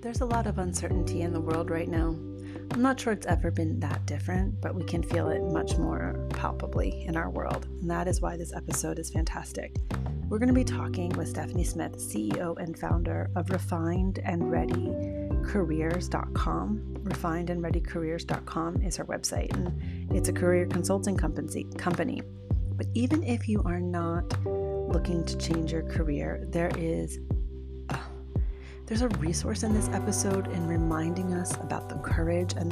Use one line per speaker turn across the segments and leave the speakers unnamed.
There's a lot of uncertainty in the world right now. I'm not sure it's ever been that different, but we can feel it much more palpably in our world. And that is why this episode is fantastic. We're going to be talking with Stephanie Smith, CEO and founder of refinedandreadycareers.com. Refinedandreadycareers.com is her website, and it's a career consulting company. But even if you are not looking to change your career, there's a resource in this episode in reminding us about the courage and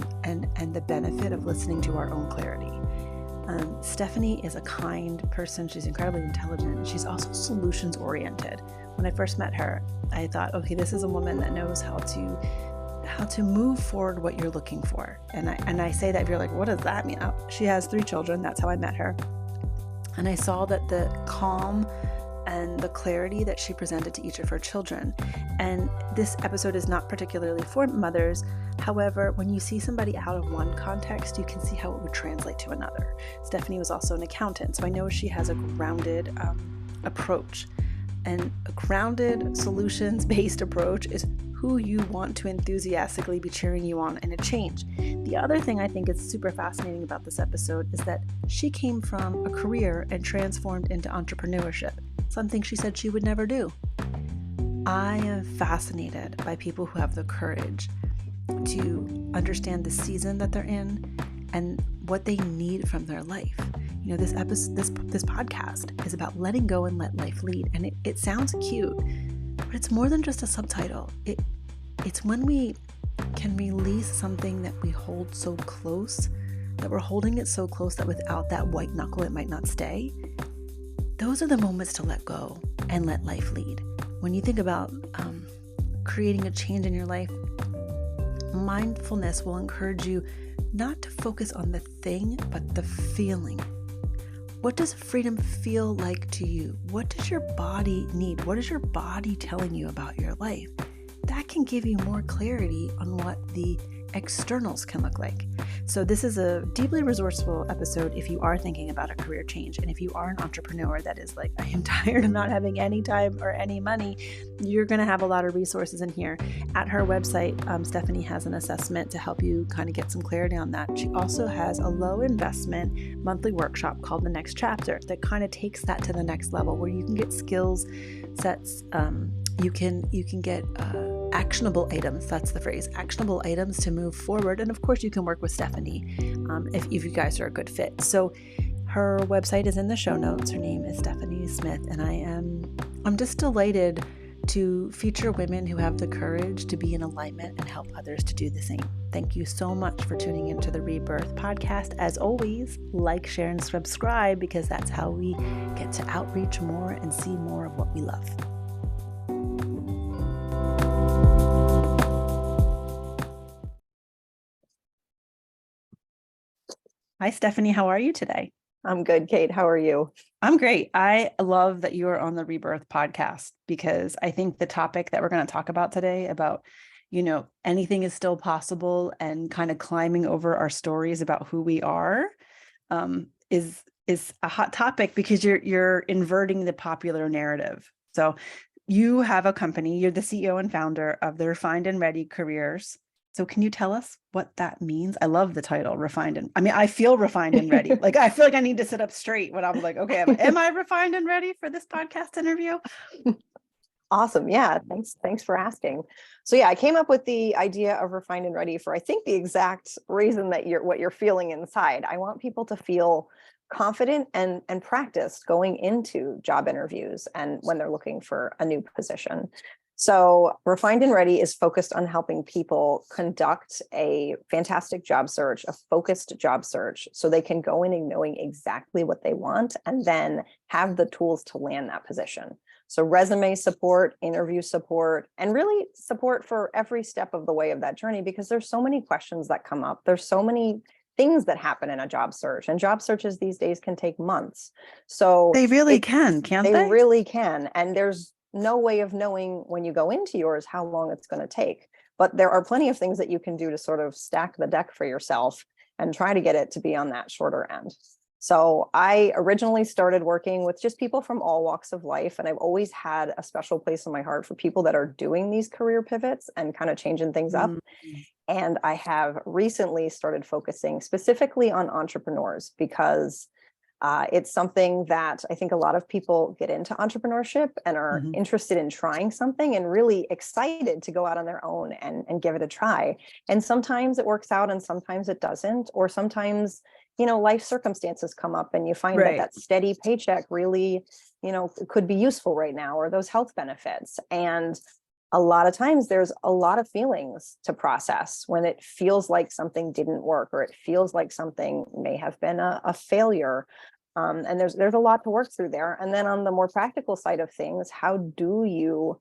the benefit of listening to our own clarity. Stephanie is a kind person. She's incredibly intelligent. She's also solutions oriented. When I first met her, I thought, okay, this is a woman that knows how to move forward what you're looking for. And I say that if you're like, what does that mean? She has 3 children. That's how I met her. And I saw that the calm and the clarity that she presented to each of her children. And this episode is not particularly for mothers. However, when you see somebody out of one context, you can see how it would translate to another. Stephanie was also an accountant, so I know she has a grounded approach. And a grounded, solutions-based approach is who you want to enthusiastically be cheering you on in a change. The other thing I think is super fascinating about this episode is that she came from a career and transformed into entrepreneurship, something she said she would never do. I am fascinated by people who have the courage to understand the season that they're in and what they need from their life. You know, this podcast is about letting go and let life lead. And it sounds cute, but it's more than just a subtitle. It's when we can release something that we hold so close, that we're holding it so close that without that white knuckle, it might not stay. Those are the moments to let go and let life lead. When you think about creating a change in your life, mindfulness will encourage you not to focus on the thing, but the feeling. What does freedom feel like to you? What does your body need? What is your body telling you about your life? That can give you more clarity on what the externals can look like. So this is a deeply resourceful episode if you are thinking about a career change. And if you are an entrepreneur that is like, I am tired of not having any time or any money, you're going to have a lot of resources in here. At her website, Stephanie has an assessment to help you kind of get some clarity on that. She also has a low investment monthly workshop called The Next Chapter that kind of takes that to the next level, where you can get skills sets. You can get actionable items. That's the phrase, actionable items to move forward. And of course, you can work with Stephanie if you guys are a good fit. So her website is in the show notes. Her name is Stephanie Smith, and I'm just delighted to feature women who have the courage to be in alignment and help others to do the same. Thank you so much for tuning into the Rebirth podcast. As always, like, share, and subscribe, because that's how we get to outreach more and see more of what we love. Hi, Stephanie. How are you today?
I'm good, Kate. How are you?
I'm great. I love that you are on the Rebirth podcast, because I think the topic that we're going to talk about today about, anything is still possible and kind of climbing over our stories about who we are is a hot topic, because you're inverting the popular narrative. So you have a company, you're the CEO and founder of the Refined and Ready Careers. So can you tell us what that means? I love the title, I feel refined and ready. Like, I feel like I need to sit up straight when I'm like, okay, am I refined and ready for this podcast interview?
Awesome. Yeah. Thanks for asking. So yeah, I came up with the idea of Refined and Ready for, I think, the exact reason that what you're feeling inside. I want people to feel confident and practiced going into job interviews and when they're looking for a new position. So Refined and Ready is focused on helping people conduct a fantastic job search, a focused job search, so they can go in and knowing exactly what they want and then have the tools to land that position. So resume support, interview support, and really support for every step of the way of that journey, because there's so many questions that come up. There's so many things that happen in a job search, and job searches these days can take months. So
they really can't they?
They really can. And there's no way of knowing when you go into yours how long it's going to take. But there are plenty of things that you can do to sort of stack the deck for yourself and try to get it to be on that shorter end. So I originally started working with just people from all walks of life. And I've always had a special place in my heart for people that are doing these career pivots and kind of changing things up.
Mm.
And I have recently started focusing specifically on entrepreneurs because it's something that I think a lot of people get into entrepreneurship and are
Mhm.
interested in trying something and really excited to go out on their own and give it a try. And sometimes it works out and sometimes it doesn't, or sometimes, life circumstances come up and you find that
Right.
that steady paycheck really, could be useful right now, or those health benefits. And a lot of times there's a lot of feelings to process when it feels like something didn't work, or it feels like something may have been a failure. And there's a lot to work through there. And then on the more practical side of things, how do you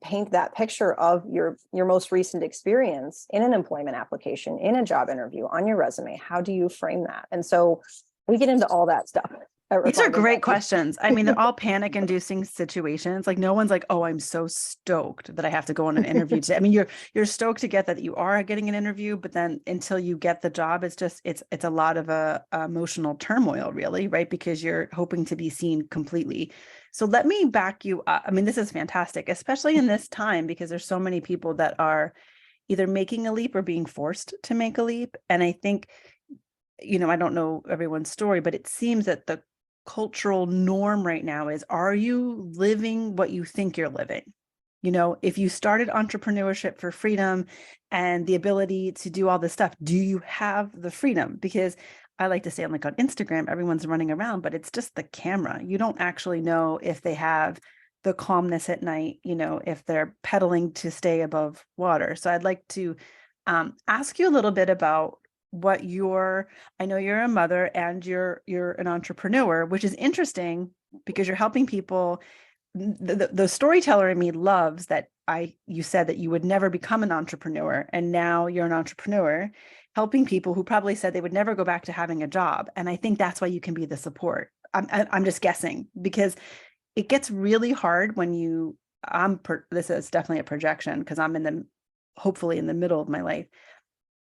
paint that picture of your most recent experience in an employment application, in a job interview, on your resume? How do you frame that? And so we get into all that stuff at
These are
Refined and
great
Ready.
questions. I mean, they're all panic inducing situations. Like no one's like, "Oh, I'm so stoked that I have to go on an interview today." I mean, you're stoked to get that you are getting an interview, but then until you get the job, it's a lot of emotional turmoil, really, right? Because you're hoping to be seen completely. So let me back you up. I mean, this is fantastic, especially in this time because there's so many people that are either making a leap or being forced to make a leap. And I think, I don't know everyone's story, but it seems that the cultural norm right now is, are you living what you think you're living? If you started entrepreneurship for freedom and the ability to do all this stuff, do you have the freedom? Because I like to say, like on Instagram, everyone's running around, but it's just the camera. You don't actually know if they have the calmness at night, if they're pedaling to stay above water. So I'd like to ask you a little bit about I know you're a mother and you're an entrepreneur, which is interesting because you're helping people. The storyteller in me loves that you said that you would never become an entrepreneur, and now you're an entrepreneur helping people who probably said they would never go back to having a job. And I think that's why you can be the support. I'm just guessing because it gets really hard when this is definitely a projection because hopefully in the middle of my life.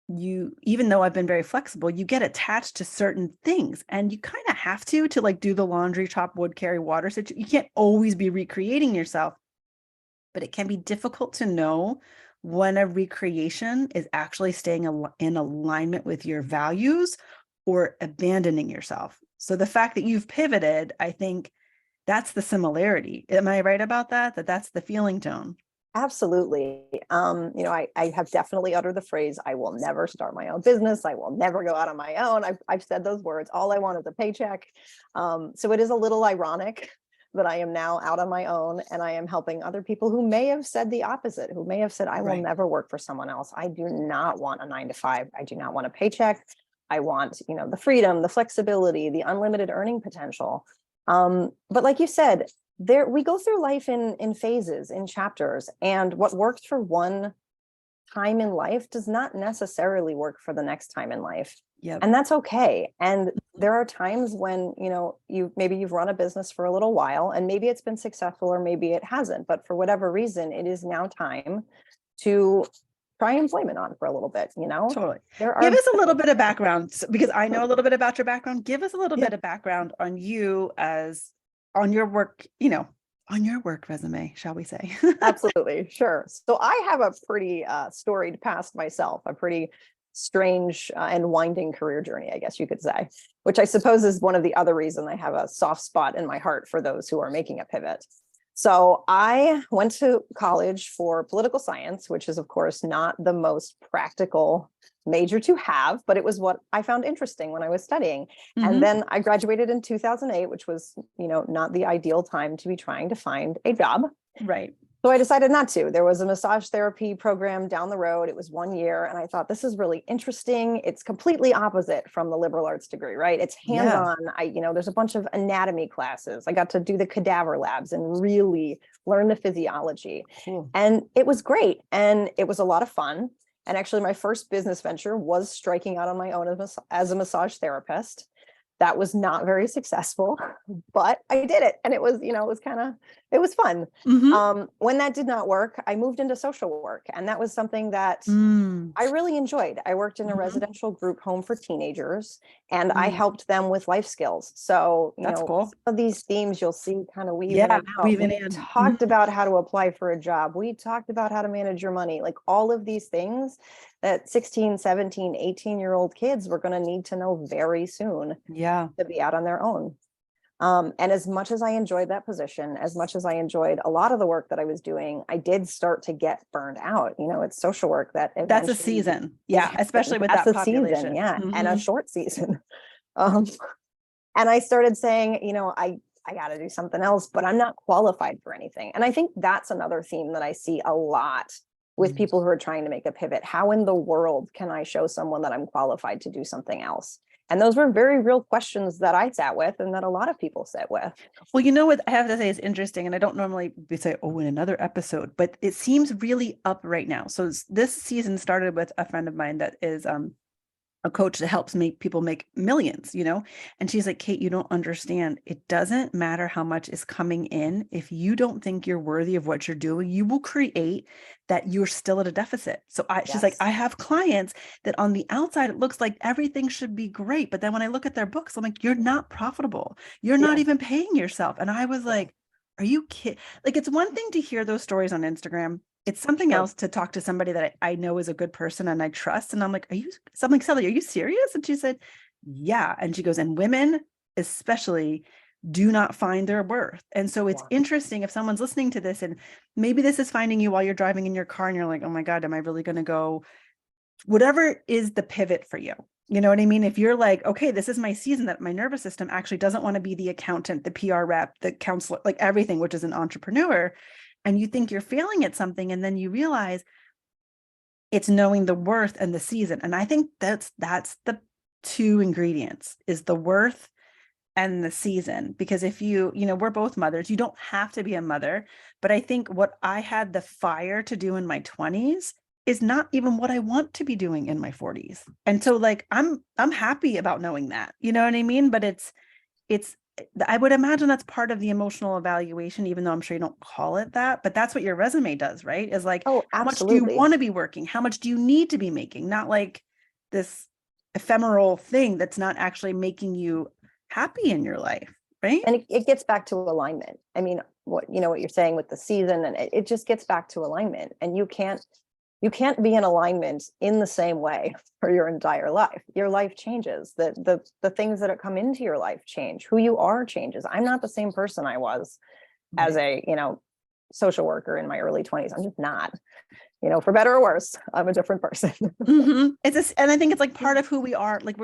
Even though I've been very flexible, you get attached to certain things and you kind of have to like do the laundry, chop wood, carry water. So you can't always be recreating yourself, but it can be difficult to know when a recreation is actually staying in alignment with your values or abandoning yourself. So the fact that you've pivoted, I think that's the similarity. Am I right about that? That's the feeling tone.
Absolutely. I have definitely uttered the phrase, I will never start my own business. I will never go out on my own. I've said those words. All I want is a paycheck. So it is a little ironic that I am now out on my own and I am helping other people who may have said the opposite, who may have said, I will
Right.
never work for someone else. I do not want a 9 to 5. I do not want a paycheck. I want, the freedom, the flexibility, the unlimited earning potential. But like you said, we go through life in phases, in chapters, and what worked for one time in life does not necessarily work for the next time in life.
Yep.
And that's okay. And there are times when, you've run a business for a little while and maybe it's been successful or maybe it hasn't, but for whatever reason, it is now time to try employment on for a little bit,
Totally.
there
Give
are
us a little bit of background because I know a little bit about your background. Give us a little
yeah,
bit of background on you as on your work, on your work resume, shall we say?
absolutely. Sure. So I have a pretty storied past myself, a pretty strange and winding career journey, I guess you could say, which I suppose is one of the other reasons I have a soft spot in my heart for those who are making a pivot. So I went to college for political science, which is, of course, not the most practical major to have, but it was what I found interesting when I was studying. And
Hmm.
then I graduated in 2008, which was, not the ideal time to be trying to find a job.
Right.
So I decided not to. There was a massage therapy program down the road. It was 1 year. And I thought, this is really interesting. It's completely opposite from the liberal arts degree, right? It's
Yeah.
hands-on. There's a bunch of anatomy classes. I got to do the cadaver labs and really learn the physiology.
Cool.
And it was great. And it was a lot of fun. And actually, my first business venture was striking out on my own as a massage therapist. That was not very successful, but I did it. And it was, it was fun. When that did not work, I moved into social work. And that was something that I really enjoyed. I worked in a residential group home for teenagers, and I helped them with life skills. So,
That's cool.
some of these themes you'll see kind of weave in
Yeah,
and out.
weaving
We
in.
talked about how to apply for a job. We talked about how to manage your money, like all of these things that 16, 17, 18-year-old kids were going to need to know very soon
Yeah.
to be out on their own. And as much as I enjoyed that position, as much as I enjoyed a lot of the work that I was doing, I did start to get burned out. It's social work that
That's a season. Yeah. Especially with that population.
Season, yeah. And a short season. And I started saying, I got to do something else, but I'm not qualified for anything. And I think that's another theme that I see a lot with people who are trying to make a pivot. How in the world can I show someone that I'm qualified to do something else? And those were very real questions that I sat with and that a lot of people sit with.
Well, you know what I have to say is interesting, and I don't normally say, oh, in another episode, but it seems really up right now. So this season started with a friend of mine that is a coach that helps make people make millions, and she's like, Kate, you don't understand. It doesn't matter how much is coming in. If you don't think you're worthy of what you're doing, you will create that you're still at a deficit. So she's like, I have clients that on the outside, it looks like everything should be great. But then when I look at their books, I'm like, you're not profitable. You're not even paying yourself. And I was like, are you kidding? Like, it's one thing to hear those stories on Instagram. It's something else to talk to somebody that I know is a good person and I trust. And I'm like, Sally, are you serious? And she said, yeah. And she goes, and women especially do not find their worth. And so it's interesting if someone's listening to this and maybe this is finding you while you're driving in your car and you're like, oh my God, am I really going to go? Whatever is the pivot for you. You know what I mean? If you're like, okay, this is my season that my nervous system actually doesn't want to be the accountant, the PR rep, the counselor, like everything, which is an entrepreneur, and you think you're failing at something, and then you realize it's knowing the worth and the season. And I think that's the two ingredients, is the worth and the season. Because if we're both mothers, you don't have to be a mother, but I think what I had the fire to do in my 20s is not even what I want to be doing in my 40s. And so like, I'm happy about knowing that, you know what I mean? But it's, I would imagine that's part of the emotional evaluation, even though I'm sure you don't call it that, but that's what your resume does, right? Is like, how much do you want to be working? How much do you need to be making? Not like this ephemeral thing that's not actually making you happy in your life, right?
And it gets back to alignment. I mean, what you're saying with the season, and it just gets back to alignment. And you can't be in alignment in the same way for your entire life. Your life changes. The things that come into your life change. Who you are changes. I'm not the same person I was as a, social worker in my early 20s. I'm just not, for better or worse, I'm a different person.
And I think it's like part of who we are. Like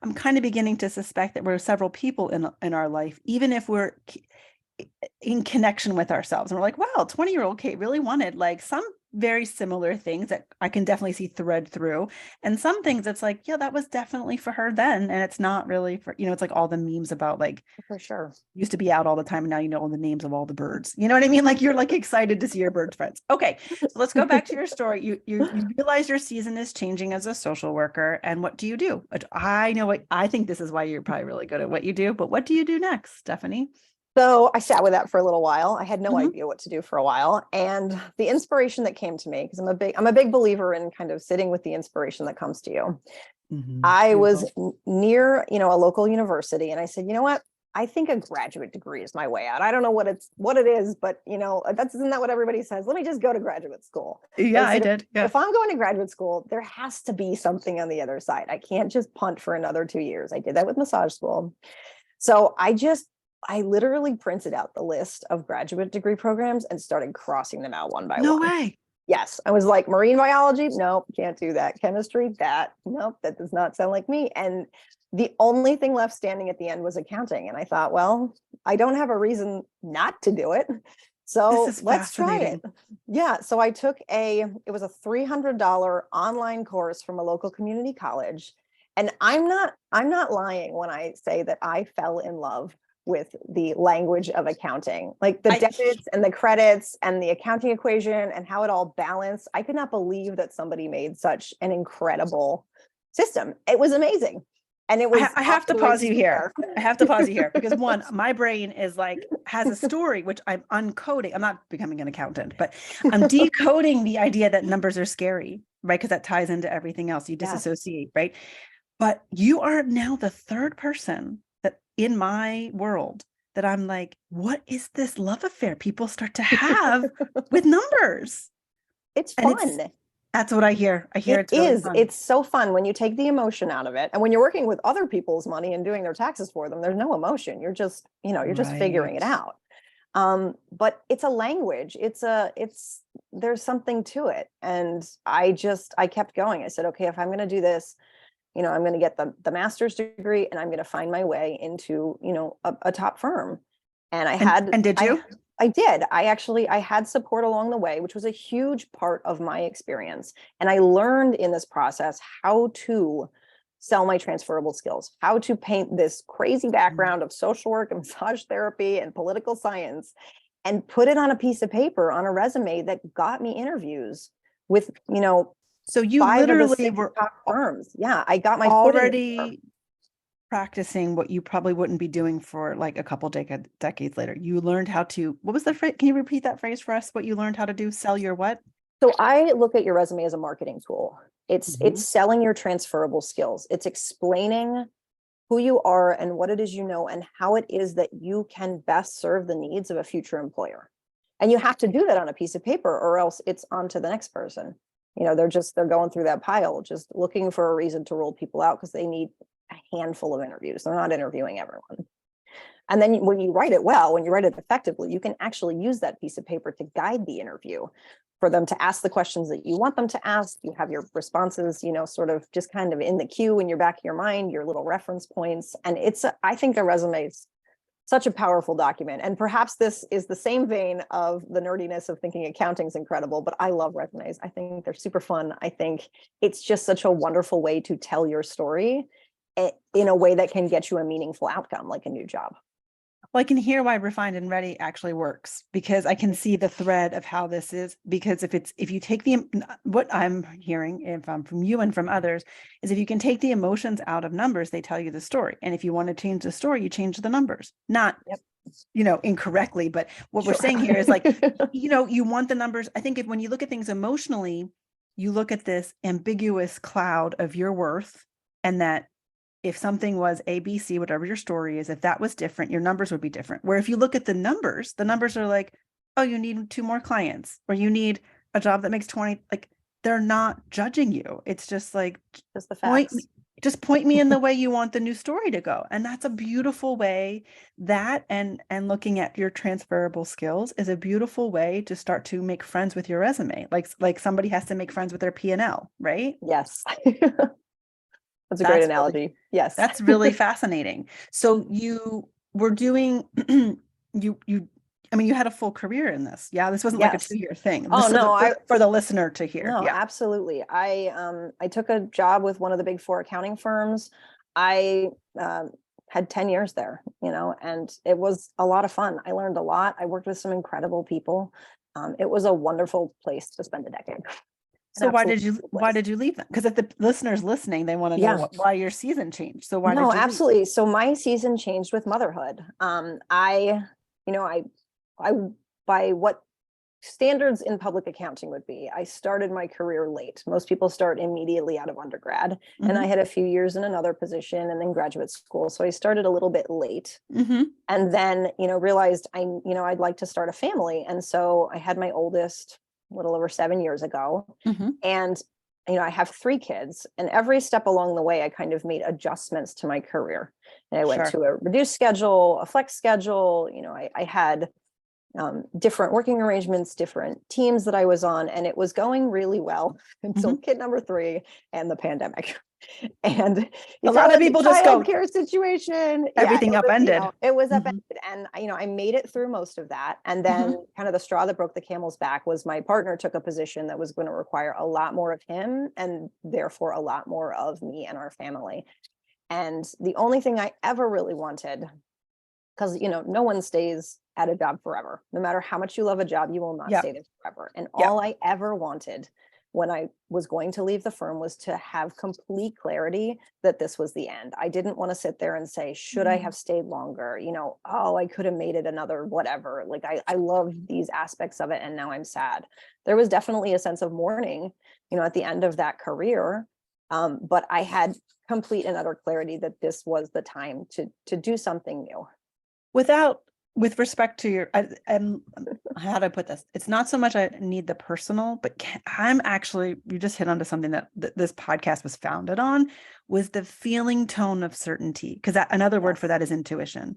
I'm kind of beginning to suspect that we're several people in our life, even if we're in connection with ourselves. And we're like, wow, 20-year-old Kate really wanted like some very similar things that I can definitely see thread through. And some things it's like, yeah, that was definitely for her then. And it's not really for, it's like all the memes about like,
for sure,
used to be out all the time. And now you know all the names of all the birds. You know what I mean? Like you're like excited to see your bird friends. Okay. So let's go back to your story. You realize your season is changing as a social worker. And what do you do? I think this is why you're probably really good at what you do, but what do you do next, Stephanie?
So I sat with that for a little while. I had no idea what to do for a while. And the inspiration that came to me, because I'm a big believer in kind of sitting with the inspiration that comes to you. I was near, a local university, and I said, you know what? I think a graduate degree is my way out. I don't know what it is, but isn't that what everybody says? Let me just go to graduate school.
Yeah, I did. Yeah.
If I'm going to graduate school, there has to be something on the other side. I can't just punt for another 2 years. I did that with massage school. So I literally printed out the list of graduate degree programs and started crossing them out one by one.
No way.
Yes. I was like, marine biology? Nope, can't do that. Chemistry? Nope, that does not sound like me. And the only thing left standing at the end was accounting. And I thought, well, I don't have a reason not to do it. So let's try it. Yeah. So I took it was a $300 online course from a local community college. And I'm not lying when I say that I fell in love with the language of accounting, like the debits and the credits and the accounting equation and how it all balanced. I could not believe that somebody made such an incredible system. It was amazing. And it was
I have to
the way
pause you here.
there.
I have to pause you here because one, my brain is like, has a story, which I'm uncoding. I'm not becoming an accountant, but I'm decoding the idea that numbers are scary, right? Because that ties into everything else. You
Yes.
disassociate, right? But you are now the third person that in my world that I'm like, what is this love affair people start to have with numbers?
It's
And
fun.
that's what I hear. I hear
It
it's really
is.
fun.
It's so fun when you take the emotion out of it. And when you're working with other people's money and doing their taxes for them, there's no emotion. You're just, you're just figuring it
Right.
out. But it's a language. There's something to it. And I kept going. I said, okay, if I'm going to do this, I'm going to get the master's degree and I'm going to find my way into, a top firm. And
And did you?
I did. I had support along the way, which was a huge part of my experience. And I learned in this process how to sell my transferable skills, how to paint this crazy background of social work and massage therapy and political science and put it on a piece of paper on a resume that got me interviews with,
So you
5 of the 6
literally were
top firms. Yeah, I got my foot in the door.
already practicing what you probably wouldn't be doing for like a couple decades later. You learned how to, what was the phrase? Can you repeat that phrase for us? What you learned how to do? Sell your what?
So I look at your resume as a marketing tool. It's
Mhm.
selling your transferable skills. It's explaining who you are and what it is you know and how it is that you can best serve the needs of a future employer. And you have to do that on a piece of paper or else it's on to the next person. They're going through that pile, just looking for a reason to roll people out because they need a handful of interviews. They're not interviewing everyone. And then when you write it well, when you write it effectively, you can actually use that piece of paper to guide the interview for them to ask the questions that you want them to ask. You have your responses, sort of just kind of in the queue in your back of your mind, your little reference points. And I think the resume is such a powerful document. And perhaps this is the same vein of the nerdiness of thinking accounting is incredible, but I love resumes. I think they're super fun. I think it's just such a wonderful way to tell your story in a way that can get you a meaningful outcome, like a new job.
Well, I can hear why Refined and Ready actually works because I can see the thread of how this is. Because if you take what I'm hearing, if I'm from you and from others, is if you can take the emotions out of numbers, they tell you the story. And if you want to change the story, you change the numbers. Not,
Yep.
Incorrectly, but what we're
Sure.
saying here is like, you want the numbers. I think when you look at things emotionally, you look at this ambiguous cloud of your worth and that if something was A, B, C, whatever your story is, if that was different, your numbers would be different. Where if you look at the numbers are like, oh, you need 2 more clients or you need a job that makes 20, like they're not judging you. It's just like,
Just the facts.
point me in the way you want the new story to go. And that's a beautiful way that, and looking at your transferable skills is a beautiful way to start to make friends with your resume. Like somebody has to make friends with their P&L, right?
Yes. That's a great analogy. Yes.
That's really fascinating. So you were doing you had a full career in this. Yeah, this wasn't like a
Yes.
2-year thing.
Oh, no,
For the listener to hear.
No,
Yeah.
absolutely. I took a job with one of the big 4 accounting firms. I had 10 years there, and it was a lot of fun. I learned a lot. I worked with some incredible people. It was a wonderful place to spend a decade.
So why did you leave them? Because if the listeners listening, they want to know why your season changed. So why did you
absolutely.
leave?
So my season changed with motherhood. I by what standards in public accounting would be, I started my career late. Most people start immediately out of undergrad, and I had a few years in another position and then graduate school. So I started a little bit late, and then realized I'd like to start a family, and so I had my oldest a little over 7 years ago, and I have 3 kids, and every step along the way, I kind of made adjustments to my career, and I went to a reduced schedule, a flex schedule. I had different working arrangements, different teams that I was on, and it was going really well until kid number 3 and the pandemic. And
a lot of people just go
childcare situation.
Everything upended.
It was upended, and I made it through most of that. And then, kind of the straw that broke the camel's back was my partner took a position that was going to require a lot more of him, and therefore a lot more of me and our family. And the only thing I ever really wanted, because no one stays at a job forever. No matter how much you love a job, you will not stay there forever. And all I ever wanted when I was going to leave the firm was to have complete clarity that this was the end. I didn't want to sit there and say, should I have stayed longer? Oh, I could have made it another whatever. Like I love these aspects of it, and now I'm sad. There was definitely a sense of mourning, at the end of that career. But I had complete and utter clarity that this was the time to do something new.
With respect to your, how do I put this? It's not so much I need the personal, but you just hit onto something that this podcast was founded on, was the feeling tone of certainty. Because another word for that is intuition.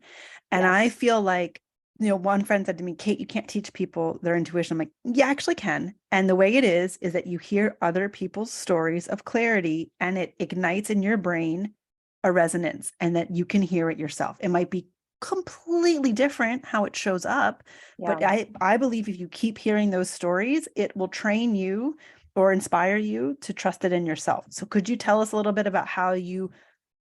And
Yes.
I feel like, one friend said to me, Kate, you can't teach people their intuition. I'm like, yeah, I actually can. And the way it is that you hear other people's stories of clarity, and it ignites in your brain a resonance, and that you can hear it yourself. It might be completely different how it shows up. But I believe if you keep hearing those stories, it will train you or inspire you to trust it in yourself. So could you tell us a little bit about how you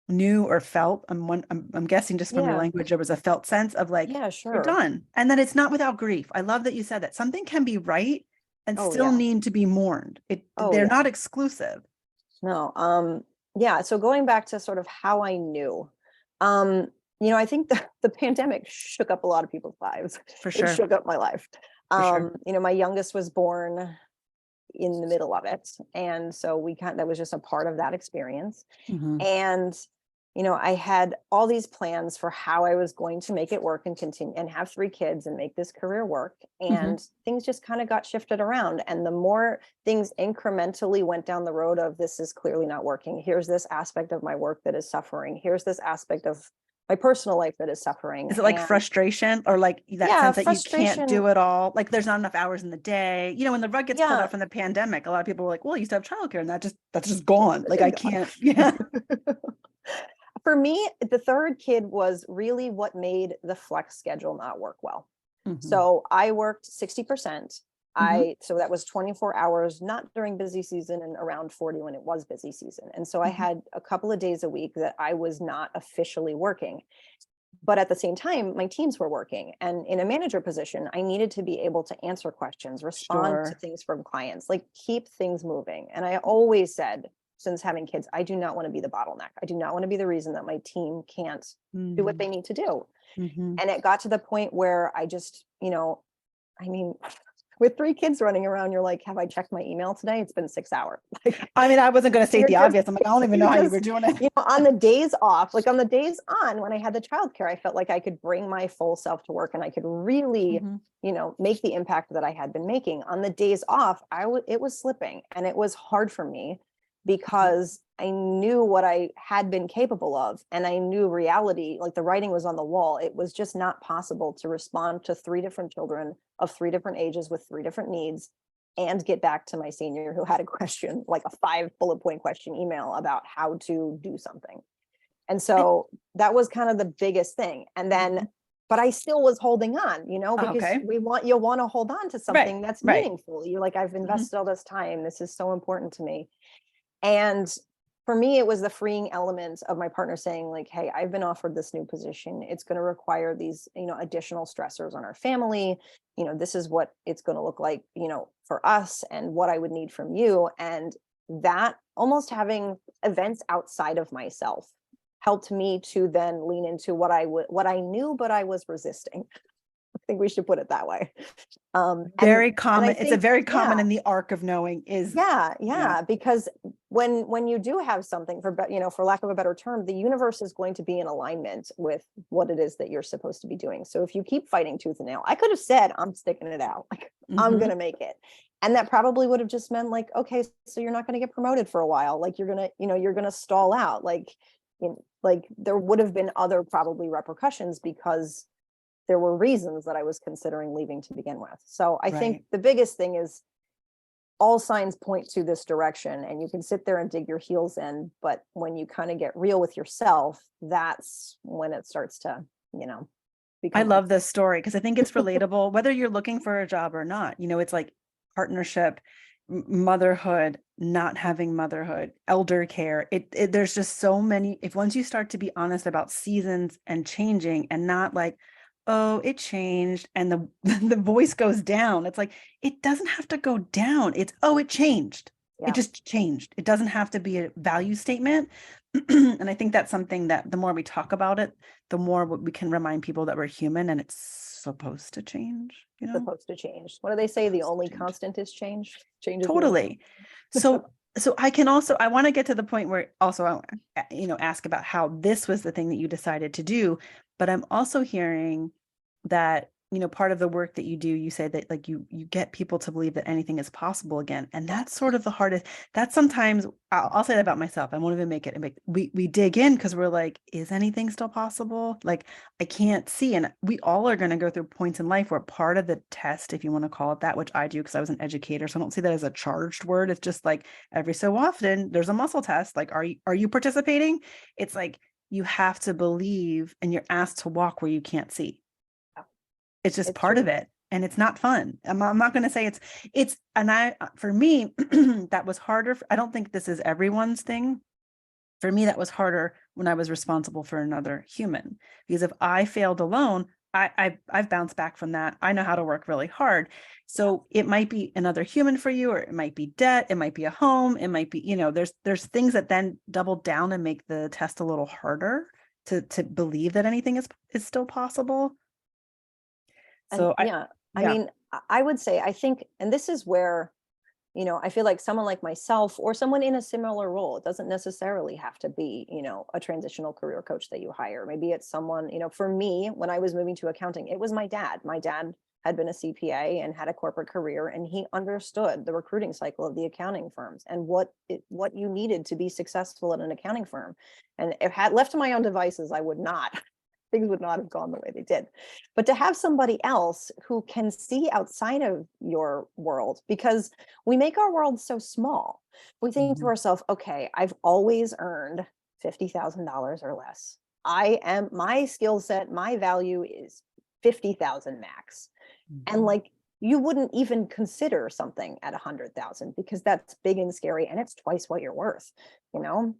knew or felt? I'm guessing just from your language, there was a felt sense of like,
sure.
You're done. And then it's not without grief. I love that you said that something can be right and still need to be mourned. They're not exclusive.
No. So going back to sort of how I knew, I think the pandemic shook up a lot of people's lives.
For sure.
It shook up my life.
Sure.
My youngest was born in the middle of it. And so that was just a part of that experience.
Mm-hmm.
And, I had all these plans for how I was going to make it work and continue and have 3 kids and make this career work. And things just kind of got shifted around. And the more things incrementally went down the road of, this is clearly not working. Here's this aspect of my work that is suffering. Here's this aspect of my personal life that is suffering.
Is it like frustration, or like that sense that you can't do it all? Like there's not enough hours in the day. When the rug gets pulled out from the pandemic, a lot of people were like, well, I used to have childcare, and that's just gone. Like I can't. Yeah.
For me, the 3rd kid was really what made the flex schedule not work well. So I worked 60%. So that was 24 hours, not during busy season, and around 40 when it was busy season. And so I had a couple of days a week that I was not officially working. But at the same time, my teams were working. And in a manager position, I needed to be able to answer questions, respond to things from clients, like keep things moving. And I always said, since having kids, I do not want to be the bottleneck. I do not want to be the reason that my team can't do what they need to do. And it got to the point where I just, with 3 kids running around, you're like, have I checked my email today? It's been 6 hours.
I wasn't going to say the obvious. I'm like, I don't even know how you were doing it.
On the days off, like on the days on, when I had the childcare, I felt like I could bring my full self to work, and I could really, make the impact that I had been making. On the days off, it was slipping, and it was hard for me because I knew what I had been capable of, and I knew reality, like the writing was on the wall. It was just not possible to respond to 3 different children of 3 different ages with 3 different needs and get back to my senior who had a question, like a 5 bullet point question email about how to do something. And so that was kind of the biggest thing. And then, but I still was holding on, because you'll want to hold on to something that's meaningful. You're like, I've invested all this time. This is so important to me. And for me, it was the freeing element of my partner saying like, hey, I've been offered this new position. It's going to require these, additional stressors on our family. This is what it's going to look like, for us, and what I would need from you. And that almost having events outside of myself helped me to then lean into what I knew, but I was resisting. I think we should put it that way.
Very common. It's a very common in the arc of knowing is.
Because when you do have something, for lack of a better term, the universe is going to be in alignment with what it is that you're supposed to be doing. So if you keep fighting tooth and nail, I could have said, I'm sticking it out. Like I'm going to make it. And that probably would have just meant like, okay, so you're not going to get promoted for a while. Like you're going to stall out. Like there would have been other probably repercussions because there were reasons that I was considering leaving to begin with. So I think the biggest thing is all signs point to this direction, and you can sit there and dig your heels in. But when you kind of get real with yourself, that's when it starts to, become.
I love this story because I think it's relatable, whether you're looking for a job or not. It's like partnership, motherhood, not having motherhood, elder care. There's just so many. If once you start to be honest about seasons and changing, and not like, oh, it changed. And the the voice goes down. It's like, it doesn't have to go down. It's, oh, it changed. It
Yeah,
just changed. It doesn't have to be a value statement. And I think that's something that the more we talk about it, the more we can remind people that we're human and it's supposed to change, you know?
supposed to change. What do they say? The
Supposed
only
to change.
constant is change. Change is the only.
Totally. So I can also, I want to get to the point where also ask about how this was the thing that you decided to do, but I'm also hearing that, part of the work that you do, you say that like you get people to believe that anything is possible again. And that's sort of the hardest. That's sometimes I'll say that about myself. I won't even make it. We dig in because we're like, is anything still possible? Like I can't see. And we all are going to go through points in life where part of the test, if you want to call it that, which I do because I was an educator, so I don't see that as a charged word. It's just like every so often there's a muscle test. Like, are you participating? It's like you have to believe and you're asked to walk where you can't see. It's just
It's
part of
true.
it. And it's not fun. I'm not going to say and for me, that was harder. I don't think this is everyone's thing. For me, that was harder when I was responsible for another human, because if I failed alone, I've bounced back from that. I know how to work really hard. So it might be another human for you, or it might be debt. It might be a home. It might be, there's things that then double down and make the test a little harder to believe that anything is still possible.
And
So
yeah, I
yeah.
mean, I would say, I think, and this is where, I feel like someone like myself or someone in a similar role, it doesn't necessarily have to be, a transitional career coach that you hire. Maybe it's someone, for me, when I was moving to accounting, it was my dad. My dad had been a CPA and had a corporate career, and he understood the recruiting cycle of the accounting firms and what you needed to be successful at an accounting firm. And if had left to my own devices, I would not things would not have gone the way they did. But to have somebody else who can see outside of your world, because we make our world so small. We think to
Mhm.
ourselves, okay, I've always earned $50,000 or less. My skill set, my value is 50,000 max. And
Mhm.
like, you wouldn't even consider something at 100,000 because that's big and scary and it's twice what you're worth,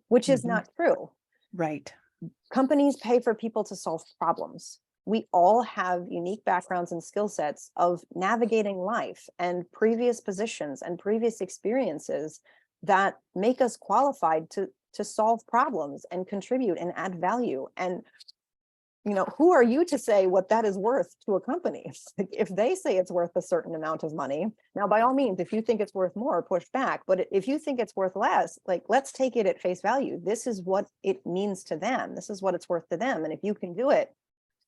which is
Mhm.
not true.
Right.
Companies pay for people to solve problems. We all have unique backgrounds and skill sets of navigating life and previous positions and previous experiences that make us qualified to solve problems and contribute and add value. And who are you to say what that is worth to a company? If they say it's worth a certain amount of money, now by all means, if you think it's worth more, push back. But if you think it's worth less, like, let's take it at face value. This is what it means to them. This is what it's worth to them. And if you can do it,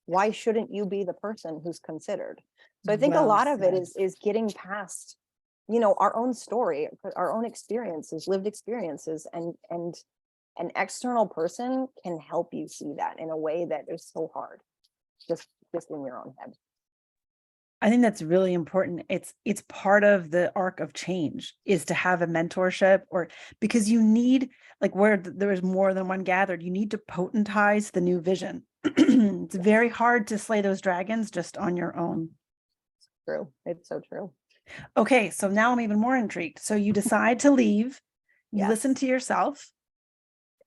why shouldn't you be the person who's considered? So I think a
Well
lot of it
said.
is getting past, our own story, our own experiences, lived experiences, and an external person can help you see that in a way that is so hard, just in your own head.
I think that's really important. It's part of the arc of change is to have a mentorship, or because you need, like, where there is more than one gathered, you need to potentize the new vision. It's very hard to slay those dragons just on your own.
True. It's so true.
Okay, so now I'm even more intrigued. So you decide to leave, you listen
Yes.
to yourself.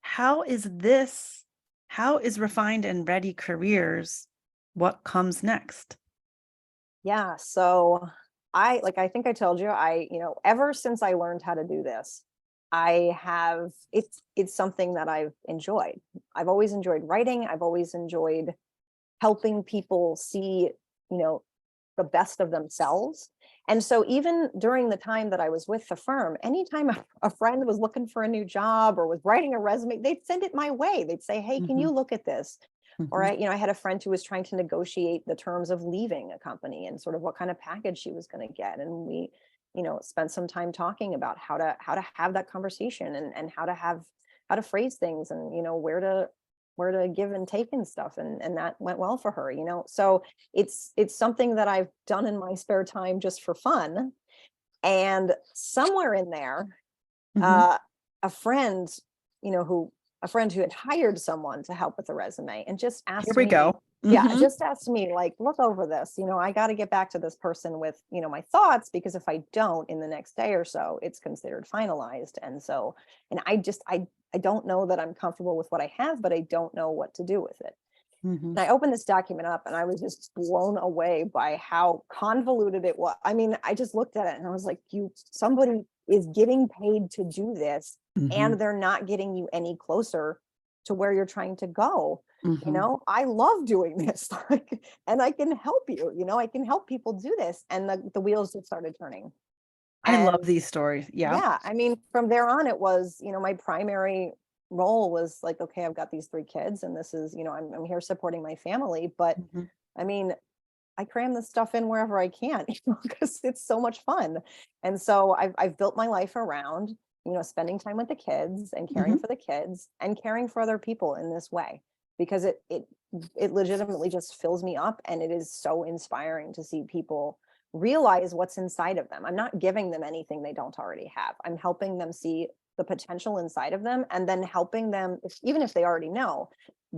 How is this, how is Refined and Ready Careers? What comes next?
Yeah. So I think I told you, ever since I learned how to do this, it's something that I've enjoyed. I've always enjoyed writing. I've always enjoyed helping people see, you know, the best of themselves. And so even during the time that I was with the firm, anytime a friend was looking for a new job or was writing a resume, they'd send it my way. They'd say, "Hey, can you
Mhm,
look at this?" Or
mhm.
I had a friend who was trying to negotiate the terms of leaving a company and sort of what kind of package she was going to get. And we, spent some time talking about how to have that conversation and how to phrase things and where to give and take and stuff. And that went well for her. So it's something that I've done in my spare time just for fun. And somewhere in there,
Mhm.
uh, a friend, who a friend who had hired someone to help with the resume and just
Here
asked
we
me,
go.
yeah,
Mhm.
just asked me, like, look over this. I got to get back to this person with, my thoughts, because if I don't in the next day or so, it's considered finalized. And so, and I don't know that I'm comfortable with what I have, but I don't know what to do with it.
Mhm.
And I opened this document up and I was just blown away by how convoluted it was. I mean, I just looked at it and I was like, somebody is getting paid to do this
Mhm.
and they're not getting you any closer to where you're trying to go.
Mhm.
I love doing this, like, and I can help you, I can help people do this. And the wheels just started turning.
I love
And
these stories. Yeah.
yeah, I mean, from there on, it was, my primary role was like, okay, I've got these 3 kids, and this is, I'm here supporting my family. But
Mhm.
I mean, I cram this stuff in wherever I can, because it's so much fun. And so I've built my life around, spending time with the kids and caring
Mhm.
for the kids and caring for other people in this way, because it legitimately just fills me up, and it is so inspiring to see people realize what's inside of them. I'm not giving them anything they don't already have. I'm helping them see the potential inside of them, and then helping them, even if they already know,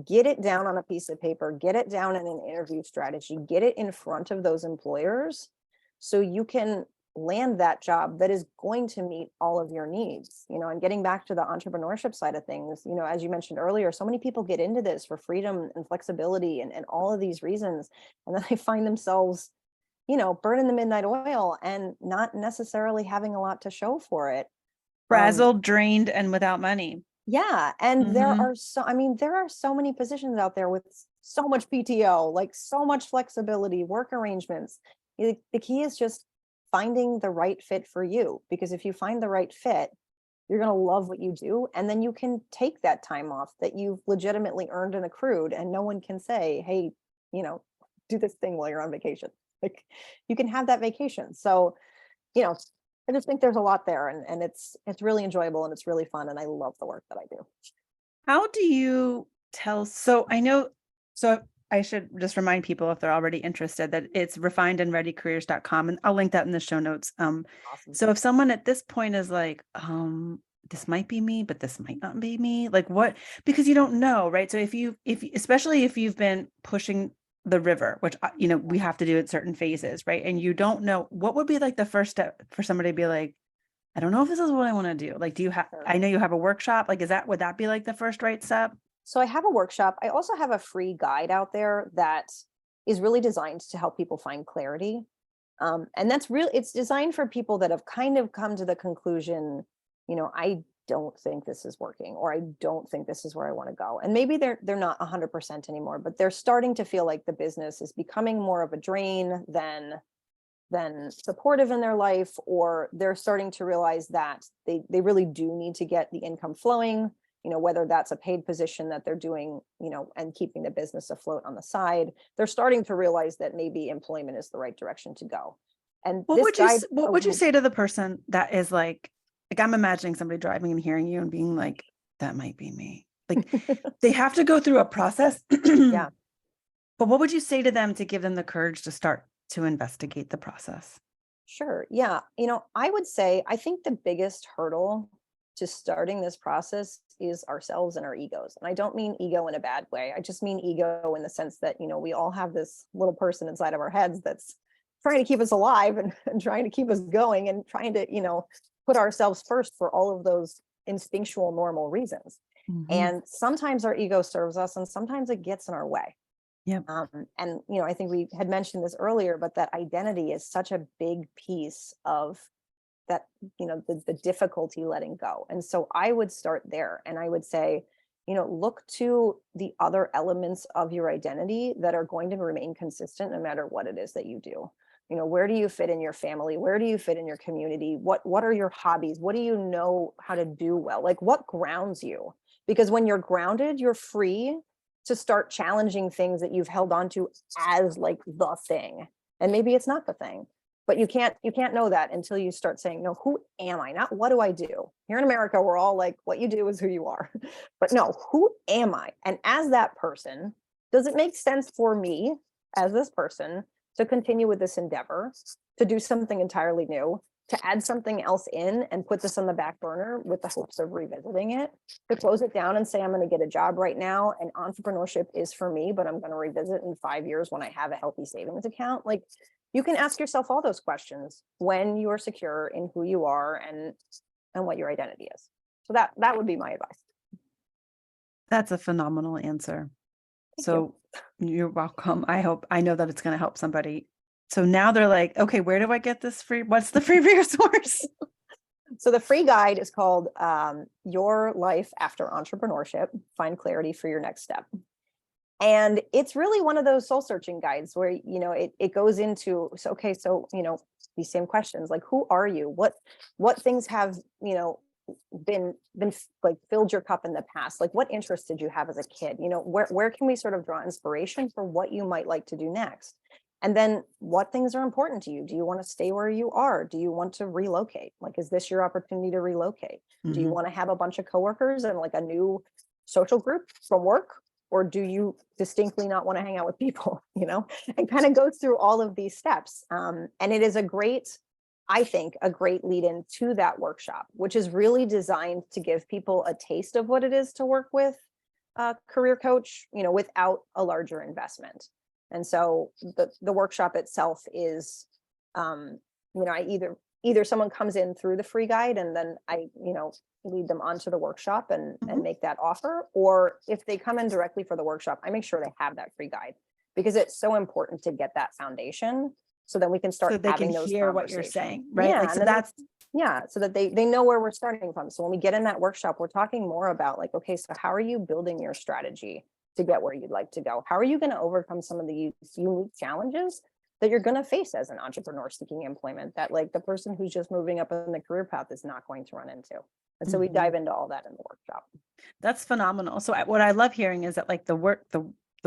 get it down on a piece of paper, get it down in an interview strategy, get it in front of those employers so you can land that job that is going to meet all of your needs. And getting back to the entrepreneurship side of things, as you mentioned earlier, so many people get into this for freedom and flexibility and all of these reasons. And then they find themselves, burning the midnight oil and not necessarily having a lot to show for it. Um,
Frazzled, drained, and without money.
yeah, and
Mhm.
there are so many positions out there with so much PTO, like so much flexibility, work arrangements. The key is just finding the right fit for you, because if you find the right fit, you're going to love what you do, and then you can take that time off that you've legitimately earned and accrued, and no one can say, "Hey, you know, do this thing while you're on vacation." Like, you can have that vacation. So, you know, I just think there's a lot there, and it's really enjoyable and it's really fun, and I love the work that I do.
How do you tell so I know so I should just remind people if they're already interested that it's refinedandreadycareers.com, and I'll link that in the show notes.
Awesome.
So if someone at this point is like, this might be me, but this might not be me, like what, because you don't know, right? So especially if you've been pushing the river, which we have to do at certain phases, right? And you don't know what would be like the first step for somebody to be like, I don't know if this is what I want to do. Like, do you have,
Sure.
I know you have a workshop. Like, would that be like the first right step?
So I have a workshop. I also have a free guide out there that is really designed to help people find clarity. And it's designed for people that have kind of come to the conclusion, I don't think this is working, or I don't think this is where I want to go. And maybe they're not 100% anymore, but they're starting to feel like the business is becoming more of a drain than supportive in their life, or they're starting to realize that they really do need to get the income flowing, whether that's a paid position that they're doing, and keeping the business afloat on the side. They're starting to realize that maybe employment is the right direction to go. And this guide,
What
oh,
would
go
you
ahead.
say to the person that is like I'm imagining somebody driving and hearing you and being like, that might be me. Like they have to go through a process.
Yeah,
But what would you say to them to give them the courage to start to investigate the process?
sure. Yeah. I would say, I think the biggest hurdle to starting this process is ourselves and our egos. And I don't mean ego in a bad way. I just mean ego in the sense that, we all have this little person inside of our heads that's trying to keep us alive, and trying to keep us going, and trying to, put ourselves first for all of those instinctual, normal reasons.
Mhm.
And sometimes our ego serves us, and sometimes it gets in our way.
Yep.
And I think we had mentioned this earlier, but that identity is such a big piece of that, the difficulty letting go. And so I would start there, and I would say, look to the other elements of your identity that are going to remain consistent no matter what it is that you do. Where do you fit in your family? Where do you fit in your community? What are your hobbies? What do you know how to do well? Like, what grounds you? Because when you're grounded, you're free to start challenging things that you've held on to as like the thing. And maybe it's not the thing, but you can't know that until you start saying, no, who am I? Not what do I do? Here in America, we're all like, what you do is who you are. But no, who am I? And as that person, does it make sense for me as this person to continue with this endeavor, to do something entirely new, to add something else in and put this on the back burner with the hopes of revisiting it, to close it down and say, I'm going to get a job right now and entrepreneurship is for me, but I'm going to revisit in 5 years when I have a healthy savings account? Like, you can ask yourself all those questions when you are secure in who you are and what your identity is. So that would be my advice.
That's a phenomenal answer.
Thank you.
So You're welcome. I know that it's going to help somebody. So now they're like, okay, where do I get this free? What's the free resource?
So the free guide is called Your Life After Entrepreneurship, Find Clarity for Your Next Step. And it's really one of those soul searching guides where, it goes into, these same questions, like, who are you? What things have, been like filled your cup in the past? Like, what interests did you have as a kid? Where can we sort of draw inspiration for what you might like to do next? And then what things are important to you? Do you want to stay where you are? Do you want to relocate? Like, is this your opportunity to relocate? Do you want to have a bunch of coworkers and like a new social group from work? Or do you distinctly not want to hang out with people, and kind of goes through all of these steps. And it is I think, a great lead in to that workshop, which is really designed to give people a taste of what it is to work with a career coach, without a larger investment. And so the workshop itself is, I either someone comes in through the free guide and then I, lead them onto the workshop and make that offer. Or if they come in directly for the workshop, I make sure they have that free guide, because it's so important to get that foundation so that we can start
So they
having
can
those
hear what you're
conversations.
saying, right?
Yeah,
Like, so that's,
so that they know where we're starting from. So when we get in that workshop, we're talking more about like, okay, so how are you building your strategy to get where you'd like to go? How are you going to overcome some of the unique challenges that you're going to face as an entrepreneur seeking employment that like the person who's just moving up in the career path is not going to run into? And so we dive into all that in the workshop.
That's phenomenal. So what I love hearing is that like the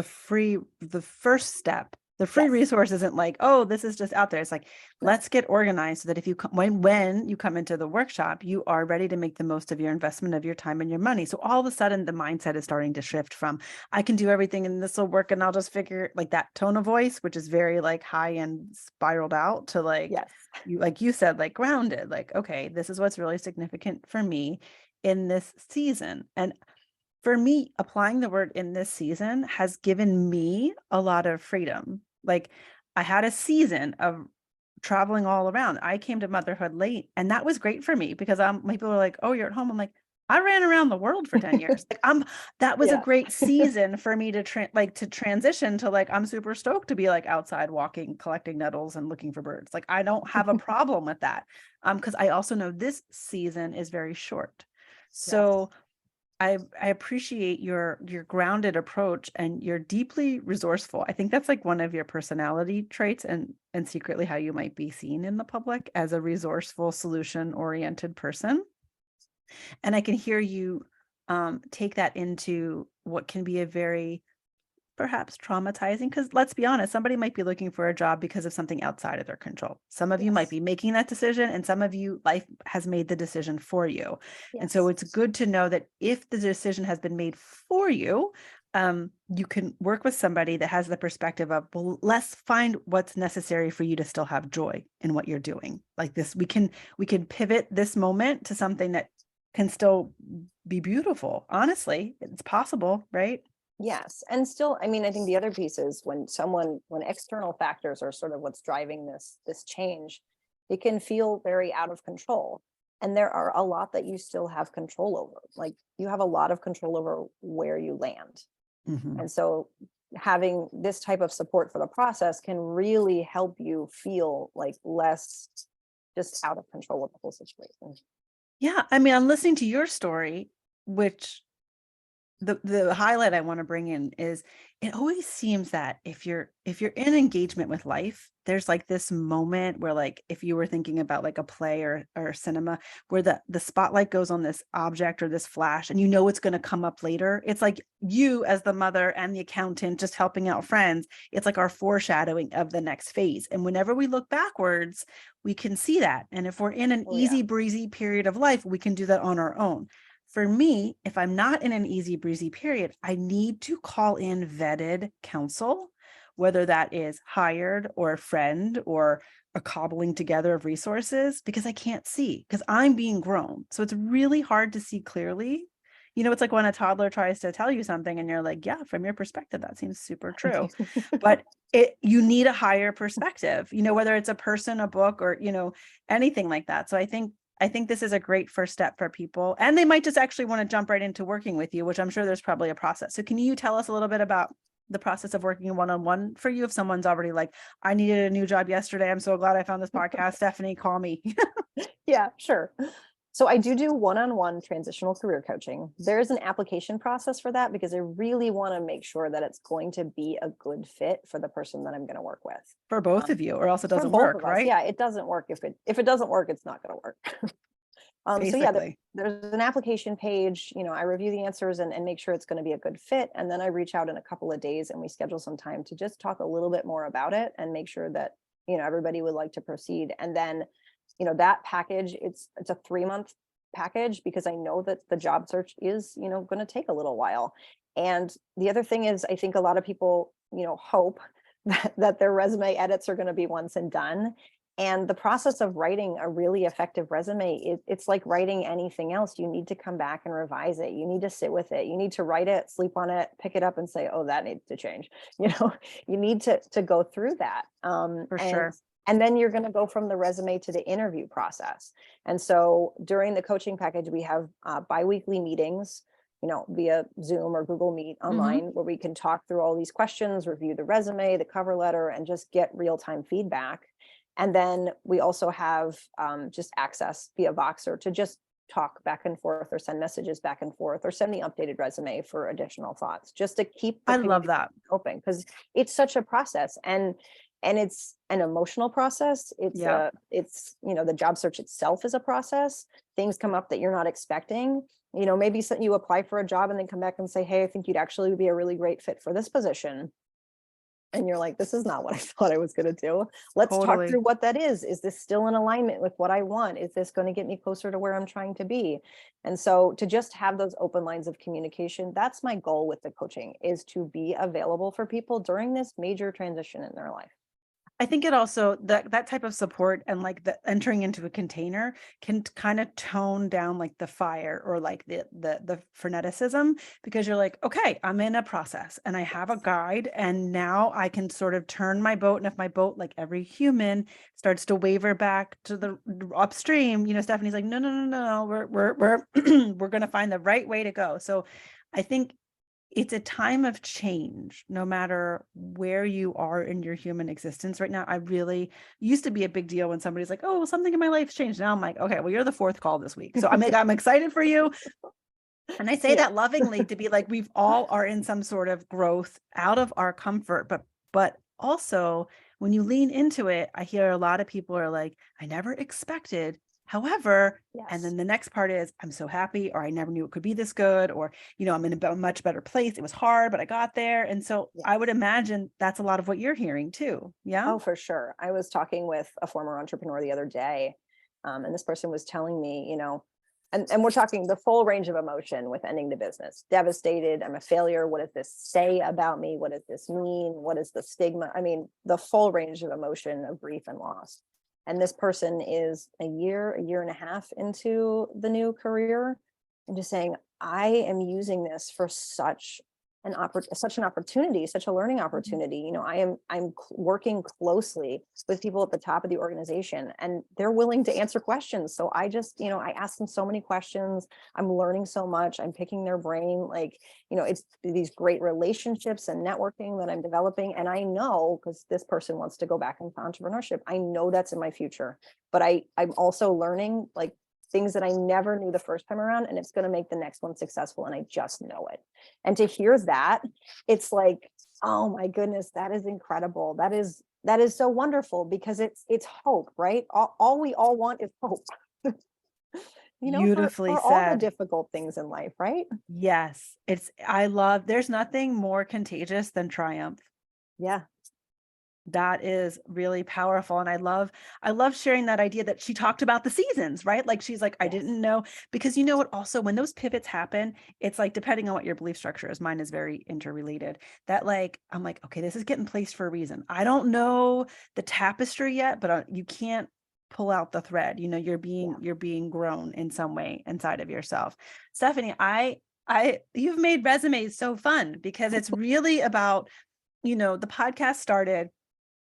first step, the free
Yes.
resource isn't like, oh, this is just out there. It's like, let's get organized so that if you come, when you come into the workshop, you are ready to make the most of your investment of your time and your money. So all of a sudden the mindset is starting to shift from, I can do everything and this will work and I'll just figure, like, that tone of voice, which is very like high and spiraled out, to like,
Yes.
like you said, like grounded, like, okay, this is what's really significant for me in this season. And for me, applying the word in this season has given me a lot of freedom. Like, I had a season of traveling all around. I came to motherhood late, and that was great for me because people were like, "Oh, you're at home." I'm like, I ran around the world for 10 years. Like, that was a
Yeah.
great season for me to transition to like, I'm super stoked to be like outside walking, collecting nettles and looking for birds. Like, I don't have a problem with that. Because I also know this season is very short. So I appreciate your grounded approach, and you're deeply resourceful. I think that's like one of your personality traits, and secretly how you might be seen in the public, as a resourceful, solution oriented person. And I can hear you take that into what can be a very perhaps traumatizing, because let's be honest, somebody might be looking for a job because of something outside of their control. Some of you might be making that decision, and some of you, life has made the decision for you. And so it's good to know that if the decision has been made for you, you can work with somebody that has the perspective of, well, let's find what's necessary for you to still have joy in what you're doing. Like this, we can pivot this moment to something that can still be beautiful. Honestly, it's possible, right?
Yes. And still, I mean, I think the other piece is when external factors are sort of what's driving this change, it can feel very out of control. And there are a lot that you still have control over. Like, you have a lot of control over where you land. And so having this type of support for the process can really help you feel like less just out of control of the whole situation.
Yeah. I mean, I'm listening to your story, which the highlight I want to bring in is, it always seems that if you're in engagement with life, there's like this moment where, like, if you were thinking about like a play or cinema, where the spotlight goes on this object or this flash, and you know it's going to come up later. It's like you as the mother and the accountant just helping out friends. It's like our foreshadowing of the next phase. And whenever we look backwards, we can see that. And if we're in an easy breezy period of life, we can do that on our own. For me, if I'm not in an easy breezy period, I need to call in vetted counsel, whether that is hired or a friend or a cobbling together of resources, because I can't see, because I'm being grown. So it's really hard to see clearly. It's like when a toddler tries to tell you something and you're like, yeah, from your perspective, that seems super true. But you need a higher perspective, whether it's a person, a book, or, anything like that. So I think this is a great first step for people, and they might just actually want to jump right into working with you, which I'm sure there's probably a process. So can you tell us a little bit about the process of working one-on-one for you if someone's already like, I needed a new job yesterday, I'm so glad I found this podcast, Stephanie, call me?
Yeah, sure. So I do one-on-one transitional career coaching. There's an application process for that because I really want to make sure that it's going to be a good fit for the person that I'm going to work with.
For both of you, or else it
For
doesn't
both
work,
of us.
right?
Yeah, it doesn't work. If it doesn't work, it's not going to work. So yeah,
Basically.
there's an application page. I review the answers and make sure it's going to be a good fit. And then I reach out in a couple of days and we schedule some time to just talk a little bit more about it and make sure that, everybody would like to proceed. And then, that package, it's a 3-month package because I know that the job search is, going to take a little while. And the other thing is, I think a lot of people, hope that their resume edits are going to be once and done. And the process of writing a really effective resume, it's like writing anything else. You need to come back and revise it. You need to sit with it. You need to write it, sleep on it, pick it up and say, oh, that needs to change. You need to go through that.
For
and
sure.
and then you're going to go from the resume to the interview process. And so during the coaching package, we have biweekly meetings, via Zoom or Google Meet online, where we can talk through all these questions, review the resume, the cover letter, and just get real-time feedback. And then we also have just access via Voxer to just talk back and forth or send messages back and forth or send the updated resume for additional thoughts, just to keep the
I love
community
that.
open, because it's such a process and it's an emotional process.
Yeah.
It's the job search itself is a process. Things come up that you're not expecting. Maybe you apply for a job and then come back and say, hey, I think you'd actually be a really great fit for this position. And you're like, this is not what I thought I was going to do. Let's talk
Totally.
through what that is. Is this still in alignment with what I want? Is this going to get me closer to where I'm trying to be? And so to just have those open lines of communication, that's my goal with the coaching, is to be available for people during this major transition in their life.
I think it also, that type of support and like the entering into a container can kind of tone down like the fire or like the freneticism, because you're like, okay, I'm in a process and I have a guide and now I can sort of turn my boat. And if my boat, like every human, starts to waver back to the upstream, Stephanie's like, no, we're we're going to find the right way to go. So I think it's a time of change, no matter where you are in your human existence right now. I really used to be a big deal when somebody's like, oh, something in my life's changed. Now I'm like, okay, well, you're the 4th call this week. So I'm excited for you. And I say
Yeah.
that lovingly to be like, we've all are in some sort of growth out of our comfort, but also when you lean into it, I hear a lot of people are like, I never expected. However, and
Yes.
then the next part is, I'm so happy, or I never knew it could be this good, or, I'm in a much better place. It was hard, but I got there. And so
Yeah.
I would imagine that's a lot of what you're hearing too. Yeah.
Oh, for sure. I was talking with a former entrepreneur the other day, and this person was telling me, and we're talking the full range of emotion with ending the business. Devastated. I'm a failure. What does this say about me? What does this mean? What is the stigma? I mean, the full range of emotion of grief and loss. And this person is a year and a half into the new career, and just saying, I am using this for such an opportunity, such a learning opportunity. I'm working closely with people at the top of the organization, and they're willing to answer questions. So I just, I ask them so many questions. I'm learning so much. I'm picking their brain. Like, it's these great relationships and networking that I'm developing. And I know, because this person wants to go back into entrepreneurship, I know that's in my future. But I'm also learning like things that I never knew the first time around, and it's going to make the next one successful. And I just know it. And to hear that, it's like, oh my goodness, that is incredible. That is so wonderful, because it's hope, right? All we all want is hope.
Beautifully
For all the
said.
difficult things in life, right?
Yes. There's nothing more contagious than triumph.
Yeah.
That is really powerful. And I love sharing that idea that she talked about the seasons, right? Like she's like, I
Yes.
didn't know, because you know what, also when those pivots happen, it's like, depending on what your belief structure is, mine is very interrelated, that like, I'm like, okay, this is getting placed for a reason. I don't know the tapestry yet, but you can't pull out the thread. You're being grown in some way inside of yourself. Stephanie, you've made resumes so fun, because it's really about, the podcast started,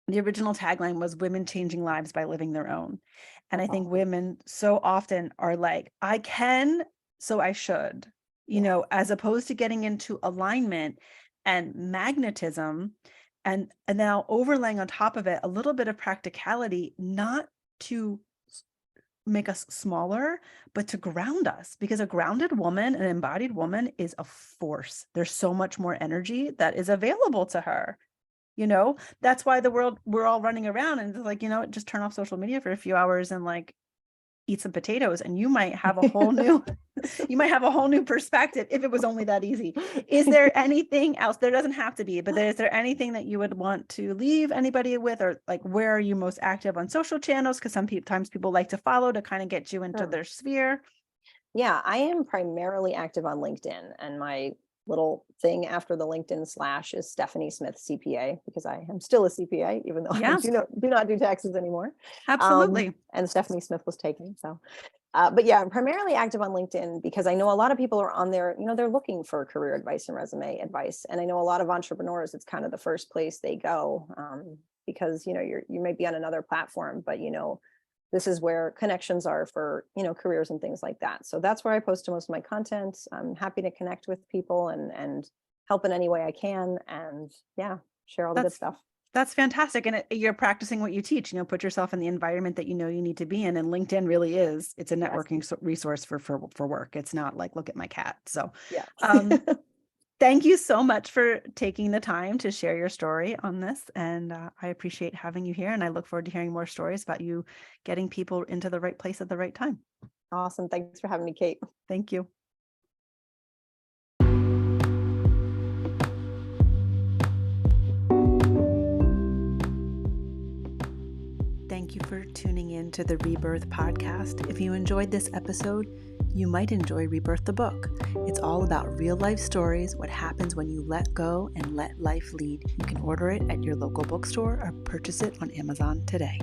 the original tagline was women changing lives by living their own. And I think
Awesome.
women so often are like, I can, so I should,
Yeah.
as opposed to getting into alignment. and magnetism, and now overlaying on top of it a little bit of practicality, not to make us smaller, but to ground us, because a grounded woman, an embodied woman, is a force. There's so much more energy that is available to her. That's why we're all running around and it's like, just turn off social media for a few hours and like eat some potatoes, and you might have a whole new perspective if it was only that easy. Is there anything else? There doesn't have to be, but is there anything that you would want to leave anybody with, or like, where are you most active on social channels? Because sometimes people like to follow to kind of get you into their sphere.
Yeah, I am primarily active on LinkedIn, and my little thing after the LinkedIn / is Stephanie Smith CPA, because I am still a CPA, even though I do not do taxes anymore.
Absolutely.
And Stephanie Smith was taken. So, but yeah, I'm primarily active on LinkedIn because I know a lot of people are on there, they're looking for career advice and resume advice. And I know a lot of entrepreneurs, it's kind of the first place they go, because, you may be on another platform, but, this is where connections are for, careers and things like that. So that's where I post most of my content. I'm happy to connect with people and help in any way I can. And yeah, share all the good stuff.
That's fantastic. And you're practicing what you teach, put yourself in the environment that you need to be in. And LinkedIn really it's a networking resource for work. It's not like, look at my cat. So
yeah.
Thank you so much for taking the time to share your story on this. And I appreciate having you here. And I look forward to hearing more stories about you getting people into the right place at the right time.
Awesome. Thanks for having me, Kate.
Thank you. Thank you for tuning in to the Rebirth podcast. If you enjoyed this episode, you might enjoy Rebirth the book. It's all about real life stories, what happens when you let go and let life lead. You can order it at your local bookstore or purchase it on Amazon today.